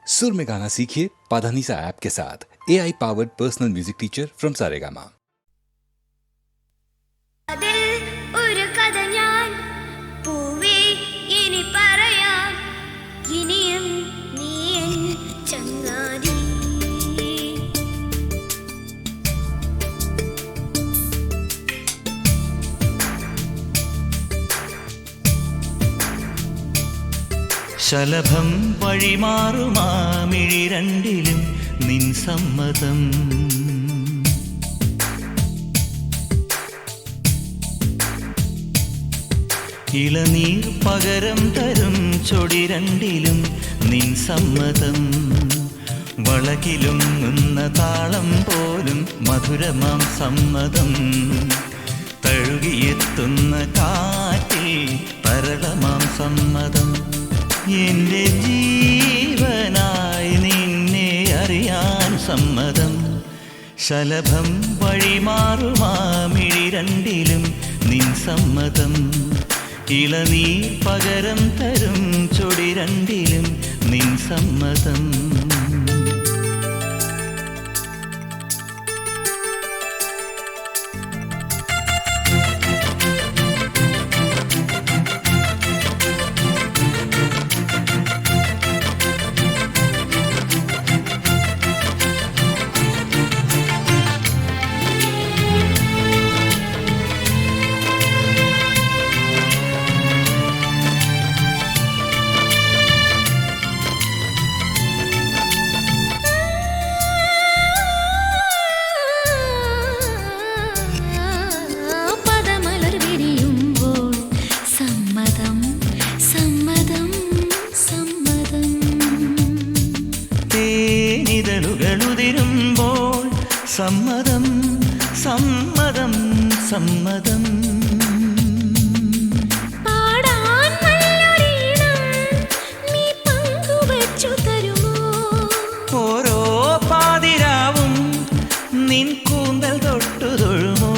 सुर में गाना सीखिए पाधानीसा ऐप के साथ। AI powered personal music teacher from Saregama. ഒരു കഥ ഞാൻ പൂവേ ഇനി പറയാം, ഇനിയും നീ എൻ ചങ്ങാതി. ശലഭം വഴിമാറുമാമിഴി രണ്ടിലും നിൻ സമ്മതം. ഇളനീർ പകരം തരും ചൊടി രണ്ടിലും നിൻ സമ്മതം. വളകിലും നിന്ന താളം പോലും മധുരമാം സമ്മതം. തഴുകിയെത്തുന്ന കാറ്റിൽ തരളമാം സമ്മതം. എന്റെ ജീവനായി നിന്നെ അറിയാൻ സമ്മതം. ശലഭം വഴിമാറുമാമിഴി രണ്ടിലും നിൻ സമ്മതം. ഇളനീർ പകരം തരും ചൊടി രണ്ടിലും നിൻ സമ്മതം. തേനിതളുകളുതിരുമ്പോൾ സമ്മതം സമ്മതം സമ്മതം. പാടാൻ നല്ലൊരീണം നീ പങ്കുവച്ചു തരുമോ? ഓരോ പാതിരാവും നിൻ കൂന്തൽ തൊട്ടു തൊഴുമോ?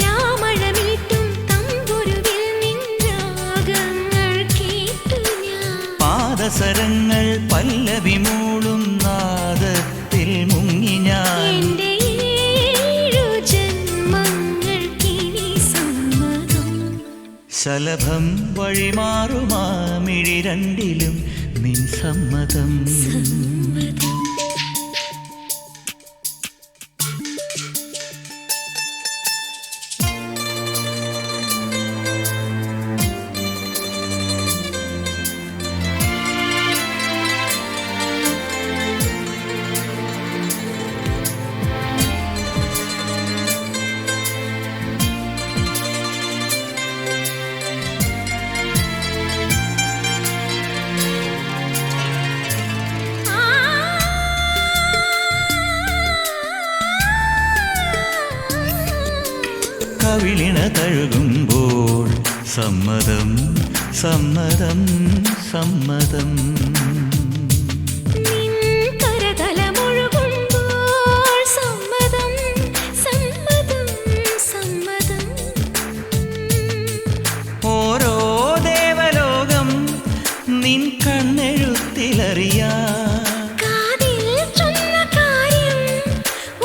രാമഴമീട്ടും തമ്പുരുവിൽ നിൻ രാഗങ്ങൾ കേട്ടു ഞാൻ. പാദസരങ്ങൾ പല്ലവി മൂളും നാദത്തിൽ മുങ്ങി ഞാൻ. എന്റെ ഏഴു ജന്മങ്ങൾക്കിനി സമ്മതം. ശലഭം വഴിമാറുമാമിഴി രണ്ടിലും നിൻ സമ്മതം. സമ്മതം. കവിളിണ തഴുകുമ്പോൾ സമ്മതം സമ്മതം സമ്മതം. നിൻ കരതലമൊഴുകുമ്പോൾ സമ്മതം സമ്മതം സമ്മതം. ഓരോ ദേവലോകം നിൻ കണ്ണെഴുത്തിലറിയാം. കാതിൽ ചൊന്ന കാര്യം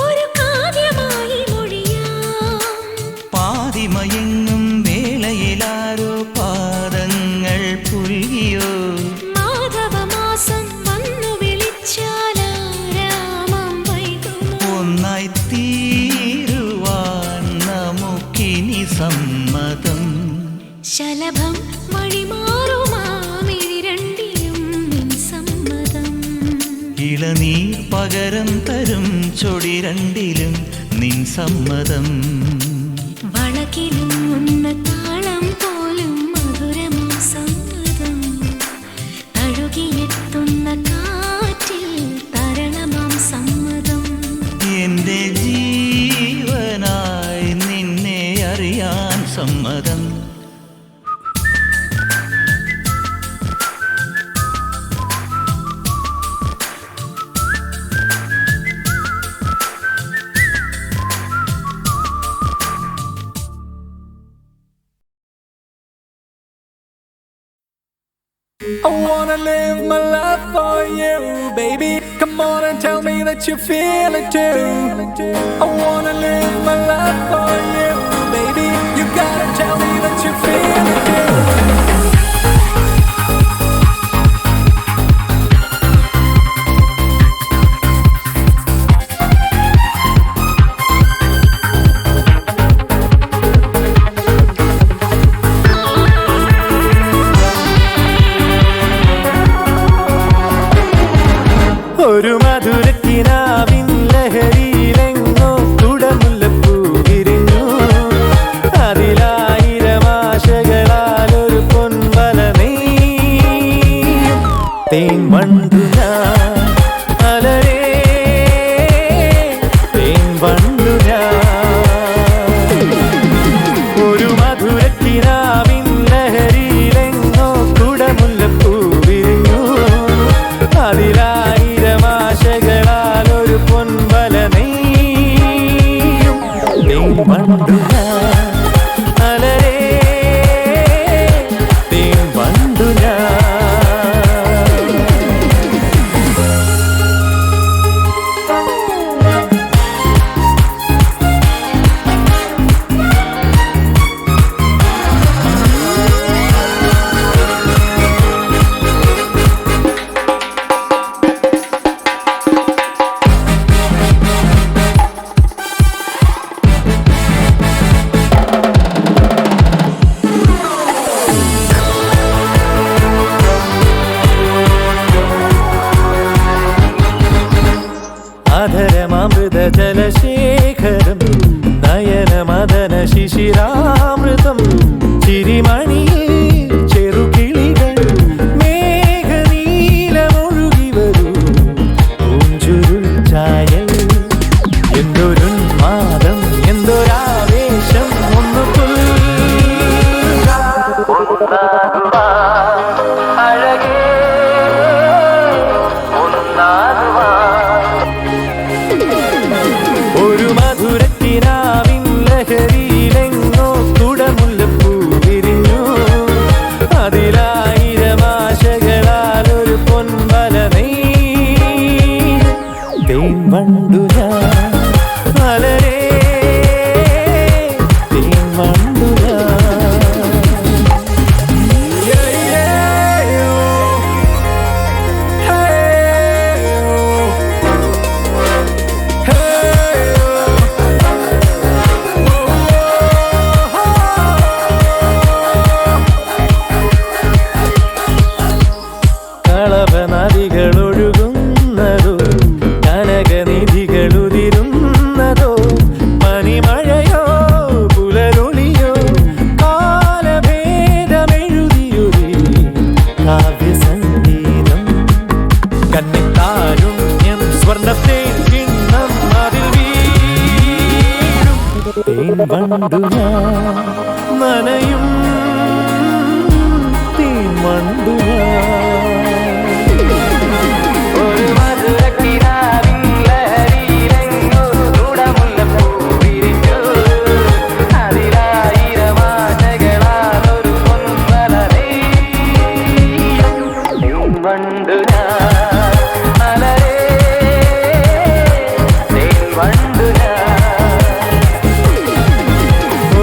ഒരു കാവ്യമായി മൊഴിയാം. പാതിമയങ്ങും വേളയിലാരോ പാദങ്ങൾ പുൽകിയോ? മാധവമാസം വന്നു വിളിച്ചാലാരാമം വൈകുമോ? ഒന്നായി തീരുവാൻ നമുക്കിനി സമ്മതം. ശലഭം വഴിമാറുമാമിഴി രണ്ടിലും നിൻ സമ്മതം. ഇളനീർ പകരം തരും ചൊടി രണ്ടിലും നിൻ സമ്മതം. വളകിലും ഉന്ന താളം പോലും മധുരമാം സമ്മതം. തഴുകിയെത്തുന്ന കാറ്റിൽ തരളമാം സമ്മതം. എന്റെ ജീവനായി നിന്നെ അറിയാൻ സമ്മതം. I wanna live my life for you, baby. Come on and tell me that you feel it too. I wanna live my life for you, baby. You gotta tell me that you feel it too. ഒരു മധുരക്കിനാവിൻ ലഹരിയിലെങ്ങോ കുടമുല്ലപ്പൂ വിരിഞ്ഞു. അതിലായിരം ആശകളാൽ ഒരു പൊൻവല നെയ്യും. തേൻ വണ്ടു ഞാൻ അലരേ, തേൻ വണ്ടു ഞാൻ. ഒരു മധുരക്കിനാവിൻ ലഹരിയിലെങ്ങോ കുടമുല്ലപ്പൂ വിരിഞ്ഞു. അതിലായിരം ആശകളാൽ ഒരു പൊൻവല നെയ്യും. തേൻ വണ്ടു ഞാൻ അലരേ, തേൻ വണ്ടു ഞാൻ. അധരമൃത ജലശേഖരം നയനമദന ശിശിരാമൃതം. ചിരിമണിയിൽ ചെറുകിളികൾ മേഘനീലമൊഴുകി വരൂ. പൂഞ്ചുരുൾ ചായൽ എന്തൊരുന്മാദം, എന്തൊരാവേശം. ഒന്നു അഴകേ ഒരു മധുരക്കിനാവിൻ ലഹരിയിലെങ്ങോ കുടമുല്ലപ്പൂ വിരിഞ്ഞു. അതിലായിരം ആശകളാൽ ഒരു പൊൻവല നെയ്യും. തേൻ വണ്ടു ഞാൻ അലരേ, തേൻ വണ്ടു ഞാൻ. കളവനദികളൊഴുകുന്നതോ കനകനിധികളുതിരുന്നതോ പനിമഴയോ പുലരൊളിയോ കാലഭേദമെഴുതിയൊരു കാവ്യസംഗീതം. കന്നിത്താരുണ്യം സ്വർണ്ണത്തേൻ കിണ്ണം അതിൽ വീഴും. തേൻ വണ്ടു ഞാൻ നനയും, തേൻ വണ്ടു ഞാൻ. ഒരു മധുരക്കിനാവിൻ ലഹരിയിലെങ്ങോ കുടമുല്ലപ്പൂ വിരിഞ്ഞു. അതിലായിരം ആശകളാൽ ഒരു പൊൻവല നെയ്യും. തേൻ വണ്ടു ഞാൻ അലരേ, തേൻ വണ്ടു ഞാൻ.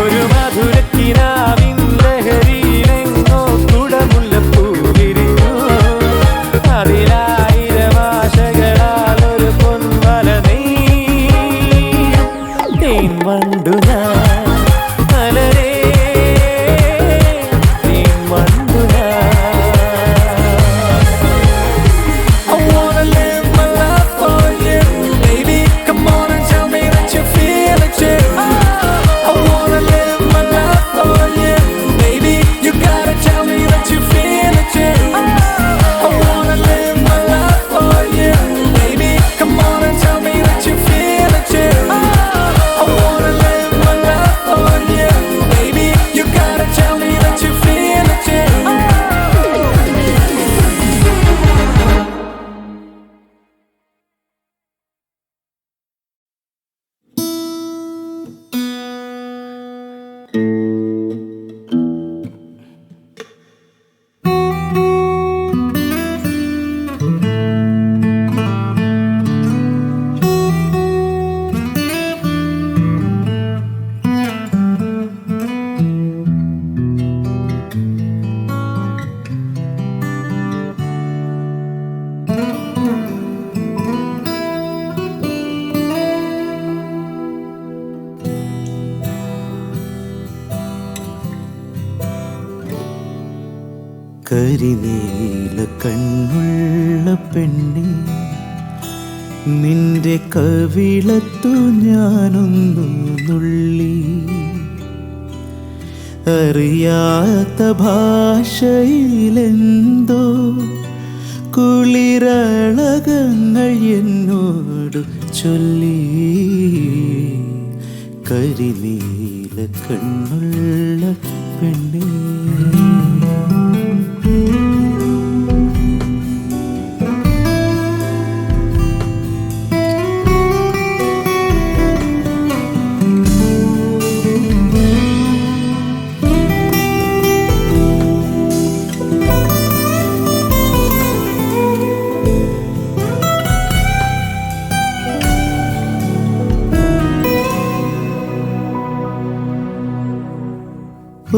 ഒരു മധുരക്കിനാവിൻ കരിനീല കണ്ണുള്ള പെണ്ണെ, നിന്റെ കവിളത്തു ഞാനൊന്നു നുള്ളി. അറിയാത്ത ഭാഷയിലെന്തോ കുളിരളകങ്ങൾ എന്നോട് ചൊല്ലി. കരിനീല കണ്ണുള്ള പെണ്ണേ,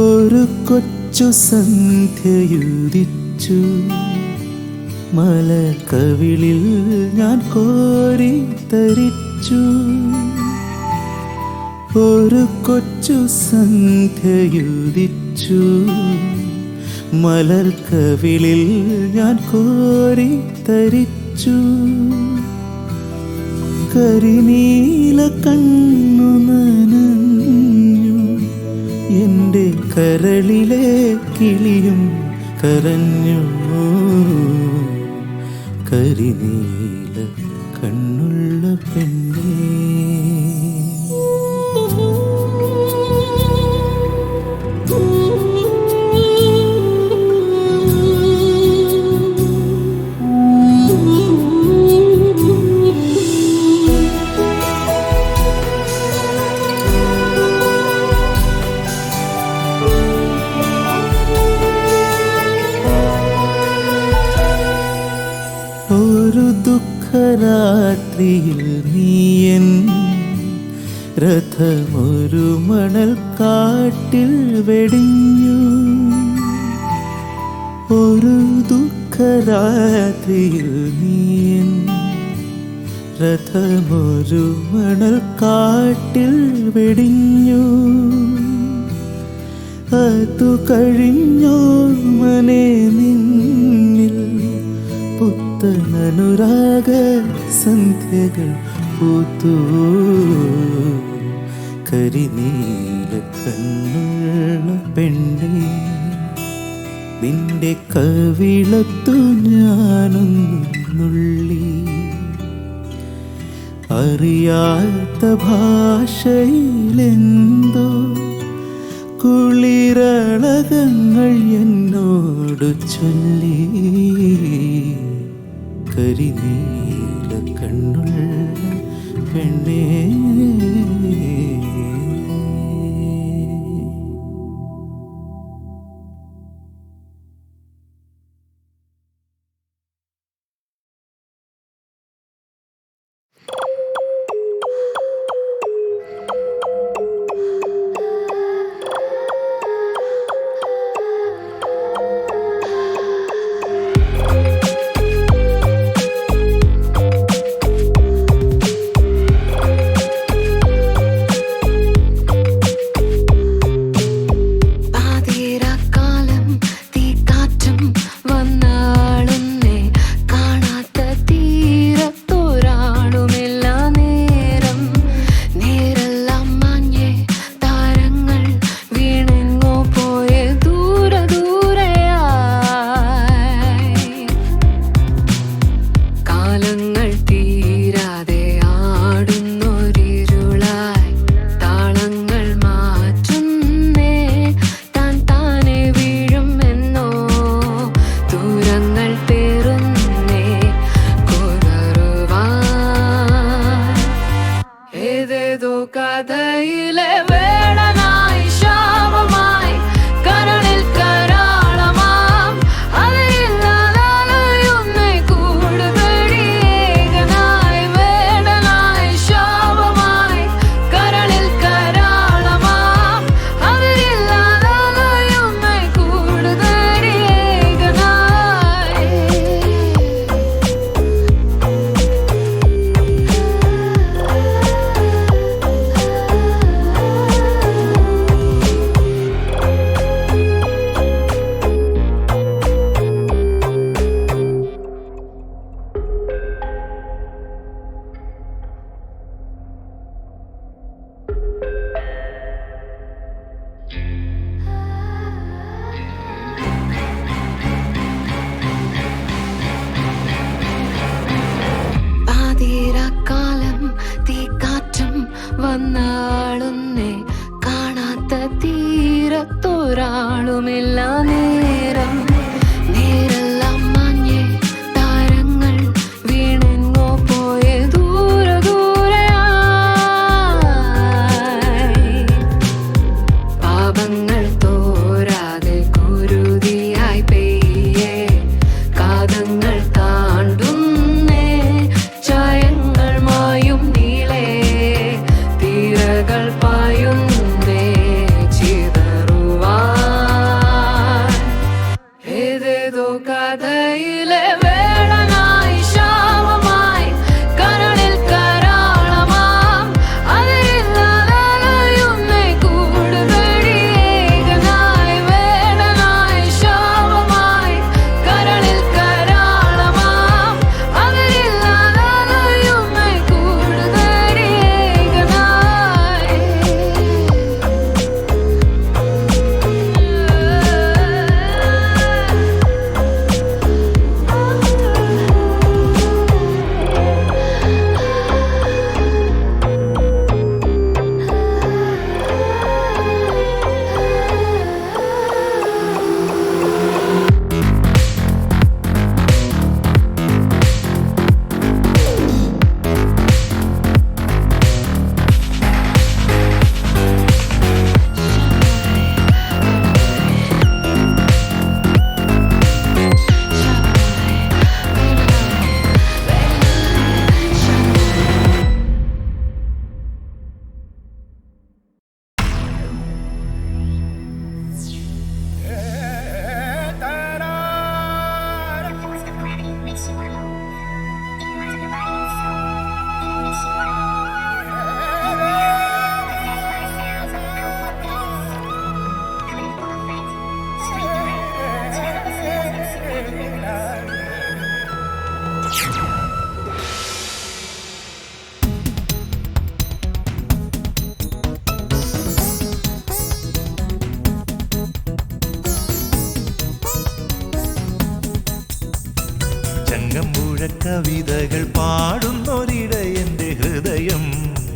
ഒരു കൊച്ചു സന്ധ്യയുദിച്ചു, മലക്കവിളിൽ ഞാൻ കോരി തരിച്ചു. ഒരു കൊച്ചു സന്ധ്യയുദിച്ചു, മലർക്കവിളിൽ ഞാൻ കോരി തരിച്ചു. കരിനീല കണ്ണു നനഞ്ഞു, എൻ്റെ കരളിലെ കിളിയും കരഞ്ഞു. കരിനീല കണ്ണുള്ള പെണ്ണേ, ഒരു ദുഃഖരാത്രിയിൽ നീയൻ രഥമൊരു മണൽക്കാട്ടിൽ വെടിഞ്ഞു. ഒരു ദുഃഖരാത്രിയിൽ നീയൻ രഥമൊരു മണൽക്കാട്ടിൽ വെടിഞ്ഞു. അതു കഴിഞ്ഞോ മനെ നിന്നിൽ പുത്തനനുരാഗ സന്ധ്യകൾ പൂത്തു. കരിനീല കണ്ണുള്ള പെണ്ണേ, നിന്റെ കവിളത്തു ഞാനൊന്നു നുള്ളി. അറിയാത്ത ഭാഷയിലെന്തോ കുളിരളകങ്ങൾ എന്നോട് ചൊല്ലി. കരിനീല കണ്ണുള്ള പെണ്ണേ, തീരക്കാലം തീക്കാറ്റും വന്നാളുന്നേ കാണാത്ത തീരത്തൊരാളുമില്ല നേരം നേരെല്ലാം മഞ്ഞേ താരങ്ങൾ വീണെങ്ങോ പോയ ദൂരെ ദൂരെയായി പാപങ്ങൾ തോരാതെ കുരുതിയായി പെയ്യേ കാതങ്ങൾ താണ്ടുന്നേ ചായങ്ങൾ മായും നീളേ തീരകൾ പായുന്നേ ചിതറുവാൻ ഏതേതോ കഥയിലെ വേളനായി ശാപമായി കരളിൽ കരാളമാം അതിരില്ലാതെയുന്നേ കൂടുതൽ ഏകനായി വേളനായി ശാപമായി കരളിൽ കരാളമാം അതിരില്ലാതെയുന്നേ കൂടുതൽ ഏകനായി ചങ്ങമ്പുഴ കവിതകൾ പാടുന്നൊരിടയന്റെ ഹൃദയം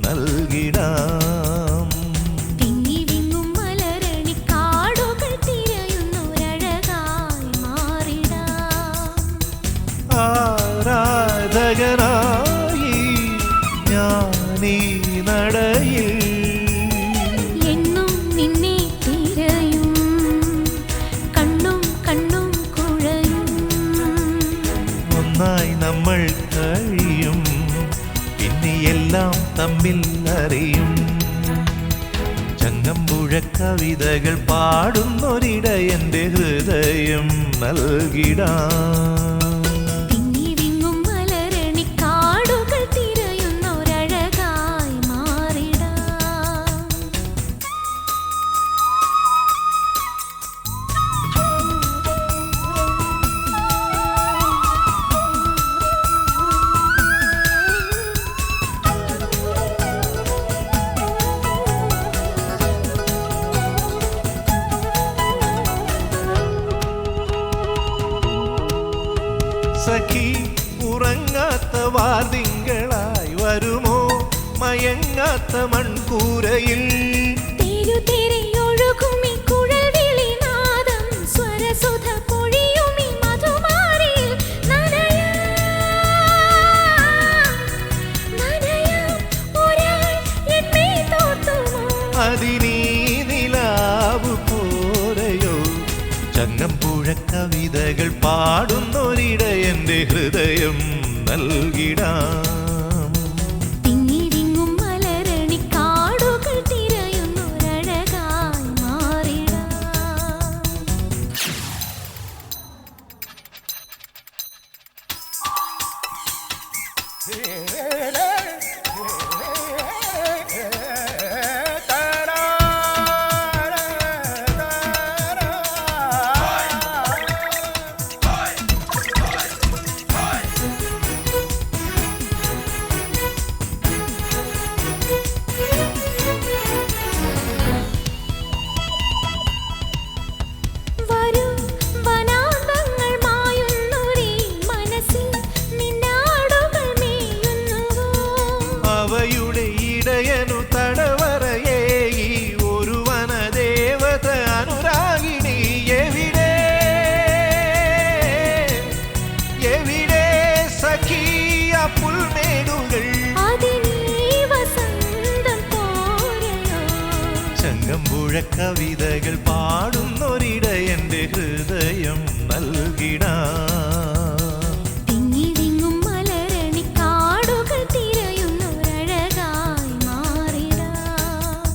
നൽകിടാം. തിങ്ങി വിങ്ങും മലരണി കാടുകൾ തിരയുന്നൊരഴകായി മാറിടാം ആരാധകനായി ഞാനീ നടയിൽ എന്നും നിന്നെ തിരയും കണ്ണും കണ്ണും കുഴയും ഒന്നായി നമ്മൾ കഴിയും, പിന്നെ എല്ലാം തമ്മിൽ അറിയും. ചങ്ങമ്പുഴ കവിതകൾ പാടുന്നൊരിടയന്റെ ഹൃദയം നൽകിടാം. തിങ്ങി വിങ്ങും മലരണി കാടുകൾ തിരയുന്നൊരഴകായി മാറിടാം സഖി ഉറങ്ങാത്ത വാർതിങ്കളായി വരുമോ മയങ്ങാത്ത മൺകൂരയിൽ? തിരുതിരയൊഴുകുമി കുഴൽവിളിനാദം സ്വരസുധ പൊഴിയുമി മധുമാരിയിൽ നനയാം ഒരാൾ എന്നെ തോർത്തുമോ അതിനീ നിലാവ് പോരയോ? ചങ്ങമ്പുഴ കവിതകൾ പാടുന്നൊരിടയന്റെ ഹൃദയം നൽകിടാം. തിങ്ങി വിങ്ങും മലരണി കാടുകൾ തിരയുന്നൊരഴകായി മാറിടാം വനാന്തങ്ങൾ മായുന്നൊരീ മനസ്സിൽ നിന്നാടുകൾ മേയുന്നു പുൽമേടുകൾ അതിനീ വസന്തം പോരയോ ചങ്ങമ്പുഴ കവിതകൾ പാടുന്നൊരിട എൻ്റെ ഹൃദയം നൽകിടാം തിങ്ങി വിങ്ങും മലരണി കാടുകൾ തിരയുന്നൊരഴകായി മാറിടാം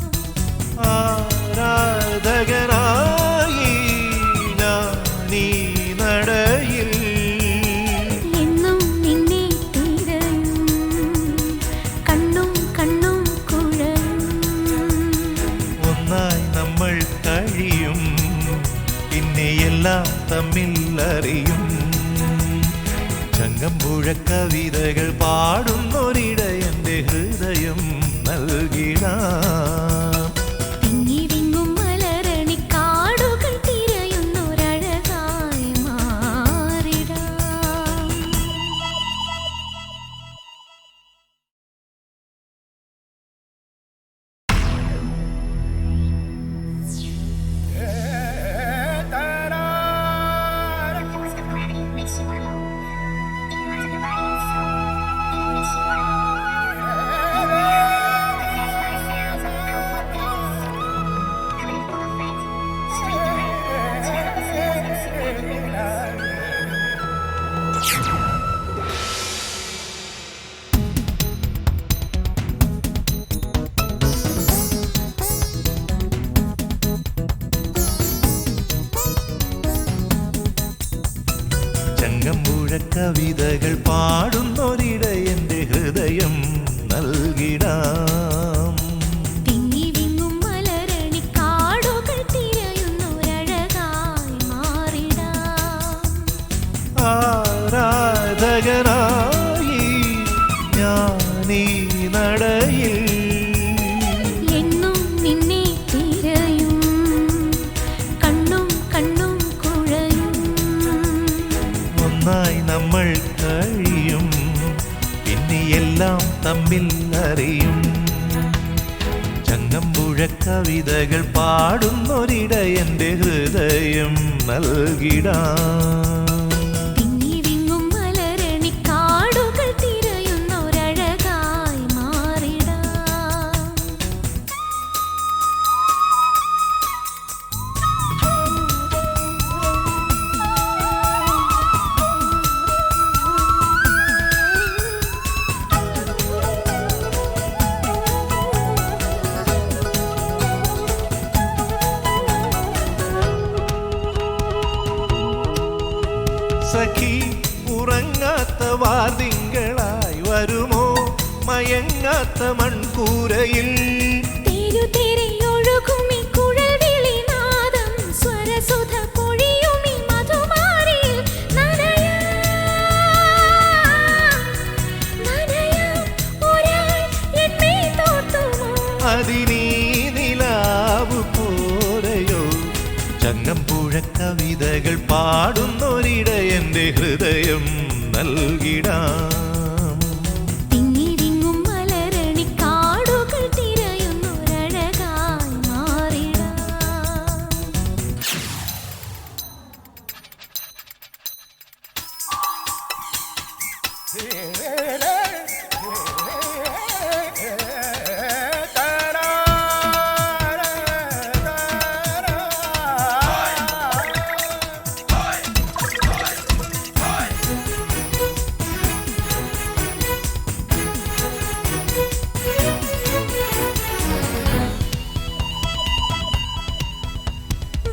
ആരാധകനായി ഞാനീ നടയിൽ എന്നും നിന്നെ തിരയും കണ്ണും കണ്ണും കുഴയും ഒന്നായി നമ്മൾ കഴിയും പിന്നെ എല്ലാം തമ്മിൽ അറിയും ചങ്ങമ്പുഴ കവിതകൾ പാടുന്നൊരിട എൻ്റെ ഹൃദയം നൽകിടാം തിങ്ങി വിങ്ങും മലരണി കാടുകൾ തിരയുന്നൊരഴകായി മാറിടാം ചങ്ങമ്പുഴ കവിതകൾ പാടുന്നൊരിട എൻ്റെ ഹൃദയം നൽകിടാം തിങ്ങി വിങ്ങും മലരണി കാടുകൾ തിരയുന്നൊരഴകായി മാറിടാം ആരാധകനായി ഞാനീ നടയിൽ എന്നും നിന്നെ തിരയും കണ്ണും കണ്ണും കുഴയും ഒന്നായി നമ്മൾ കഴിയും പിന്നെ എല്ലാം തമ്മിൽ അറിയും ചങ്ങമ്പുഴ കവിതകൾ പാടുന്നൊരിട എൻ്റെ ഹൃദയം നൽകിടാം തിങ്ങി വിങ്ങും മലരണി കാടുകൾ തിരയുന്നൊരഴകായി മാറിടാം സഖി ഉറങ്ങാത്ത വാർതിങ്കളായി വരുമോ മയങ്ങാത്ത മൺകൂരയിൽ തെരുതെരയൊഴുകുമി കുഴൽവിളിനാദം സ്വരസുധ പൊഴിയുമി മധുമാരിയിൽ നനയാം ഒരാൾ എന്നെ തോർത്തുമോ അതിനീ നിലാവ് പോരയോ ചങ്ങമ്പുഴ കവിതകൾ പാടുന്നൊരിട എൻ്റെ ഹൃദയം നൽകിടാം തിങ്ങി വിങ്ങും മലരണി കാടുകൾ തിരയുന്നൊരഴകായി മാറിടാം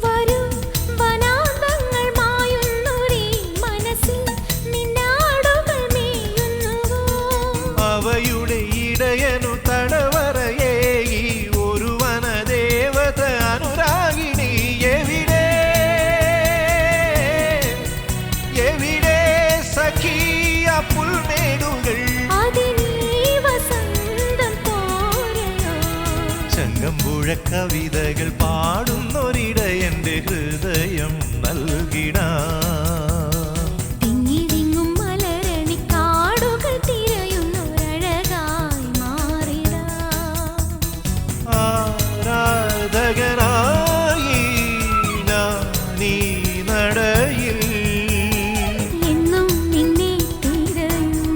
വരൂ വനാന്തങ്ങൾ മായുന്നൊരീ മനസ്സിൽ നിന്നാടുകൾ മേയുന്നുവോ അവയുടെ ഇടയനു തടവറയേകി ഒരു വനദേവത അനുരാഗിണി എവിടെ എവിടെ സഖിയ പുൽമേടുകൾ അതിനീ വസന്തം പോരയോ ചങ്ങമ്പുഴ കവിതകൾ പാടുന്നൊരിട എൻ്റെ ഹൃദയം നൽകിടാം തിങ്ങി വിങ്ങും മലരണി കാടുകൾ തിരയുന്നൊരഴകായി മാറിടാം ആരാധകനായി ഞാനീ നടയിൽ എന്നും നിന്നെ തിരയും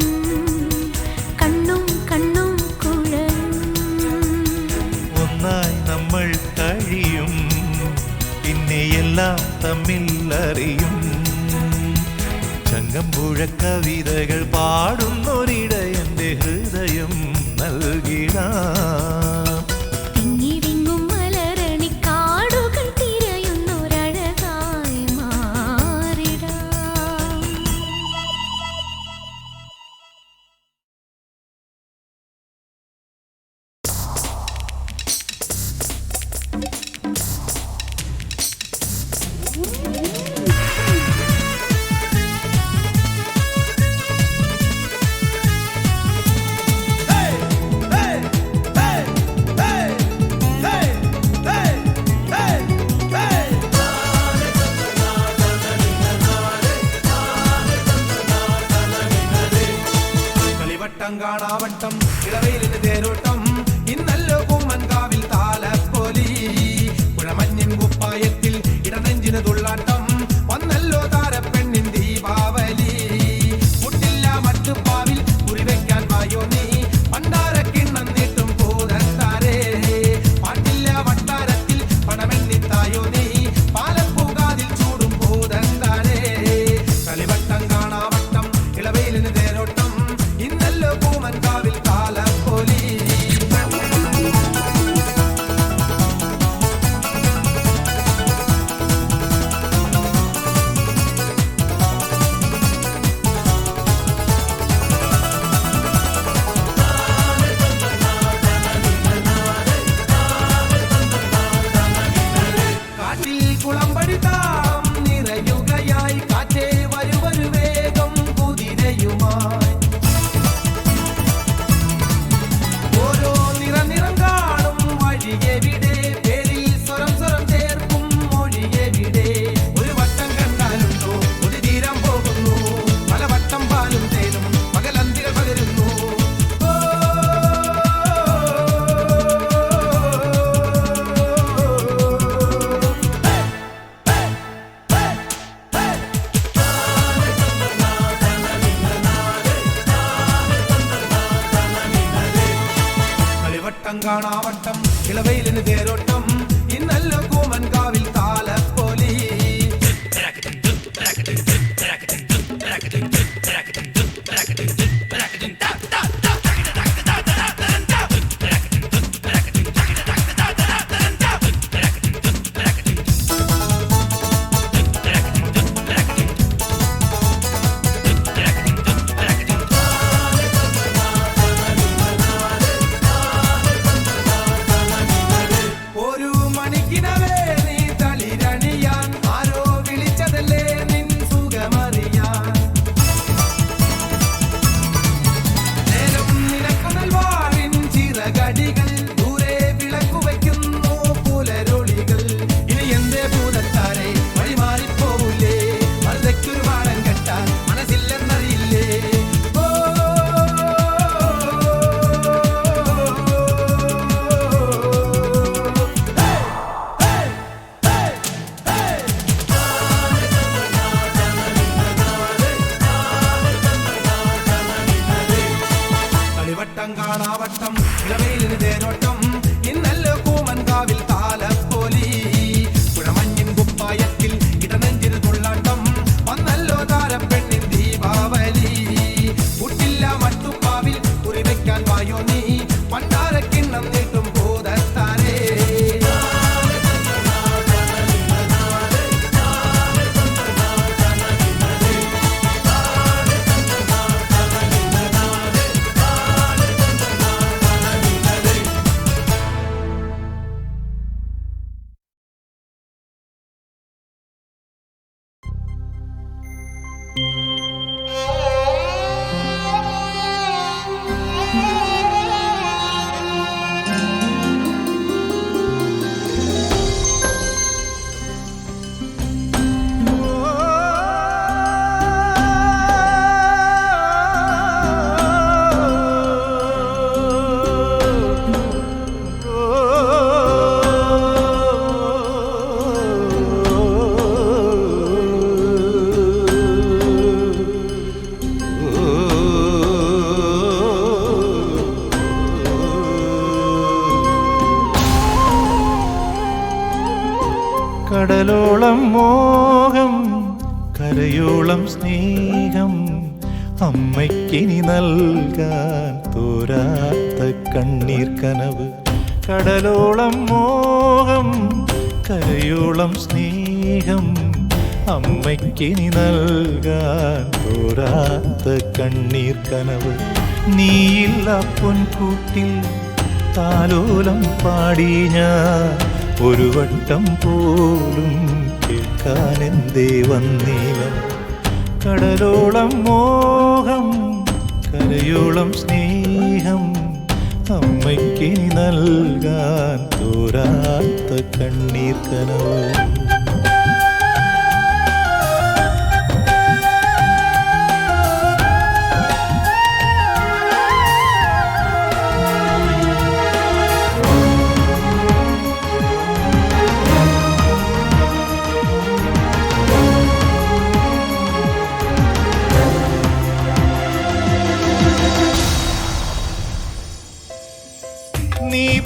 കളിവട്ടം കാണാവട്ടം ഇളവയിലിന് തേരോട്ടം ഇന്നല്ലോ കുമ്മൻകാവിൽ താലപ്പൊലി പുഴമഞ്ഞിൻ കുപ്പായത്തിൽ ഇടനെഞ്ചിന് തുള്ളാട്ടം വന്നല്ലോ താരപ്പെണ്ണിൻ ദീപാവലി മുട്ടില്ല മറ്റുപ്പാവിൽ കുറിവെക്കാൻ വായോ നീ പണ്ടാരക്കിണ്ണം നീട്ടും പൂതത്താരേ പാട്ടില്ല വട്ടാരത്തിൽ പണമെണ്ണിത്തായോ നീ പാലപ്പൂകാതിൽ ചൂടും പൂതന്താരേ കളിവട്ടം കാണാവട്ടം ഇളവയിലിന് തേരോട്ടം ഇന്നല്ലോ പൂമൻകാവിൽ താലപ്പൊലി കാട്ടിൽ കുളമ്പടി താളം നിറയുകയായി കാറ്റേ വരുവരു വേഗം കുതിരയുമായി ഓരോ നിറം കാണും വഴിയെവിടെ പേരിൽ സ്വരം ചേർക്കും മൊഴിയെവിടെ ഒരു വട്ടം കണ്ടാലുണ്ടോ ഒരു തീരം പോകുന്നു പല വട്ടം പാലും തേനും പകലന്തികൾ പകരുന്നു കളിവട്ടം കാണാവട്ടം ഇളവയിലിന് തേരോട്ടം ഇന്നല്ലോ കൂമൻകാവിൽ താലപ്പൊലി ഒരു മണിക്കിനവേ നീ തളിരണിയാൻ ആരോ വിളിച്ചതല്ലേ നിൻ സുഖമറിയാൻ നേരം നിനക്കുനൽ വാഴിൻ ചിറകടികൾ ദൂരെ വിളക്കു വയ്ക്കുന്നു പുലരൊളികൾ ഇനി എന്തേ ഭൂതത്താരെ വഴിമാറിപ്പോവില്ലേ മലയ്ക്കൊരു വാടം കെട്ടാൻ മനസ്സില്ലെന്നറിയില്ലേ കളിവട്ടം കാണാവട്ടം ഇളവയിലിന് തേരോട്ടം ഇന്നല്ലോ കൂമൻകാവിൽ താലപ്പൊലി പുഴമഞ്ഞിൻ കുപ്പായത്തിൽ ഇടനെഞ്ചിന് തുള്ളാട്ടം വന്നല്ലോ താരപ്പെണ്ണിൻ ദീപാവലി മുട്ടില്ല മട്ടുപ്പാവിൽ കുറിവെക്കാൻ വായോ നീ പണ്ടാരക്കിണ്ണം നീട്ടും ഭൂതത്താരേ കടലോളം മോഹം കരയോളം സ്നേഹം അമ്മയ്ക്കിനി നൽകാൻ തോരാത്ത കണ്ണീർ കനവ് കടലോളം മോഹം കരയോളം സ്നേഹം അമ്മയ്ക്കിനി നൽകാൻ തോരാത്ത കണ്ണീർ കനവ് നീയില്ല പൊൻകൂട്ടിൽ താലോലം പാടി ഞാൻ ഒരു വട്ടം പോലും കേൾക്കാനെന്തേ വന്നീവ കടലോളം മോഹം കരയോളം സ്നേഹം അമ്മയ്ക്കിനി നൽകാൻ തോരാത്ത കണ്ണീർ കനവ്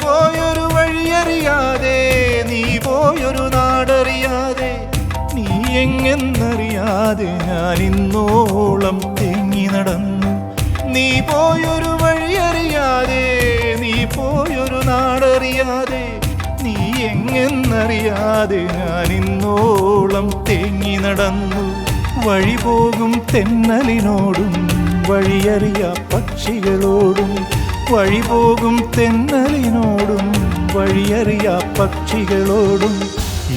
പോയൊരു വഴിയറിയാതെ, നീ പോയൊരു നാടറിയാതെ, നീ എങ്ങെന്നറിയാതെ ഞാൻ ഇന്നോളം തേങ്ങി നടന്നു. നീ പോയൊരു വഴിയറിയാതെ, നീ പോയൊരു നാടറിയാതെ, നീ എങ്ങെന്നറിയാതെ ഞാൻ ഇന്നോളം തേങ്ങി നടന്നു. വഴി പോകും തെന്നലിനോടും വഴിയറിയാ പക്ഷികളോടും, വഴി പോകും തെന്നലിനോടും വഴിയറിയാ പക്ഷികളോടും,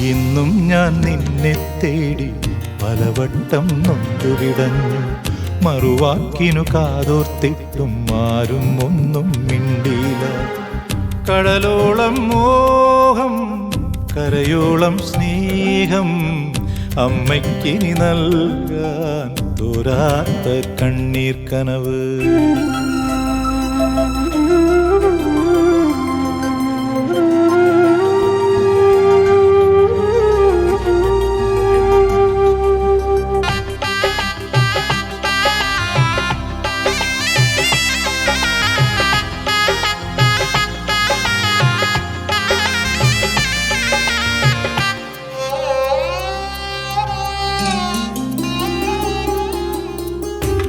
ഇന്നും ഞാൻ നിന്നെ തേടി പലവട്ടം നൊന്തുവിടഞ്ഞു. മറുവാക്കിനു കാതോർത്തിട്ടും ആരും ഒന്നും മിണ്ടിയില്ല. കടലോളം മോഹം, കരയോളം സ്നേഹം, അമ്മയ്ക്കിനി നൽകാൻ തോരാത്ത കണ്ണീർ കനവ്.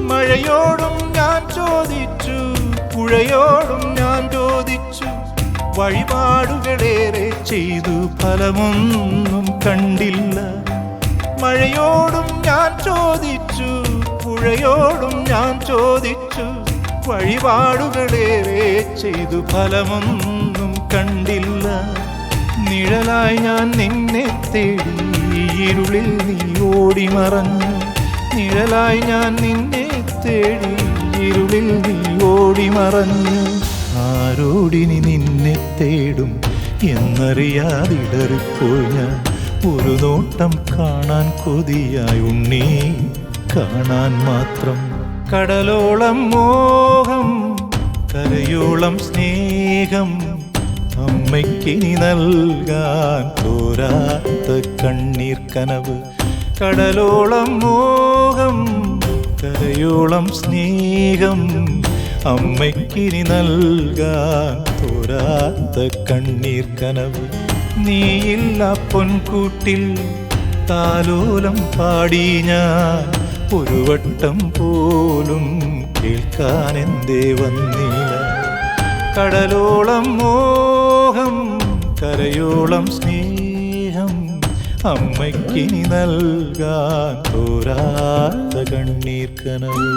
മഴയോടും ഞാൻ ചോദിച്ചു, പുഴയോടും ഞാൻ ചോദിച്ചു, വഴിപാടുകളേറെ ചെയ്തു ഫലമൊന്നും കണ്ടില്ല. മഴയോടും ഞാൻ ചോദിച്ചു, പുഴയോടും ഞാൻ ചോദിച്ചു, വഴിപാടുകളേറെ ചെയ്തു ഫലമൊന്നും കണ്ടില്ല. നിഴലായി ഞാൻ നിന്നെ തേടി ഇരുളിൽ നീ ഓടി മറഞ്ഞു. നിഴലായി ഞാൻ നിന്നെ തേടി ഇരുളിൽ നീ ഓടി മറഞ്ഞു. ആരോടിനി നിന്നെ തേടും എന്നറിയാതിടറിപ്പോയി ഞാൻ. ഒരു നോട്ടം കാണാൻ കൊതിയായി ഉണ്ണി, കാണാൻ മാത്രം. കടലോളം മോഹം, കരയോളം സ്നേഹം, അമ്മയ്ക്കിനി നൽകാൻ തോരാത്ത കണ്ണീർ കനവ്. കടലോളം മോഹം, കരയോളം സ്നേഹം, അമ്മയ്ക്കിനി നൽകാൻ തോരാത്ത കണ്ണീർ കനവ്. നീയില്ല പൊൻകൂട്ടിൽ താലോലം പാടി ഞാൻ, ഒരു വട്ടം പോലും കേൾക്കാൻ എന്തേ വന്നില്ല. കടലോളം മോഹം, കരയോളം സ്നേഹം, അമ്മയ്ക്കിനി നൽകാൻ തോരാത്ത കണ്ണീർ കനവ്.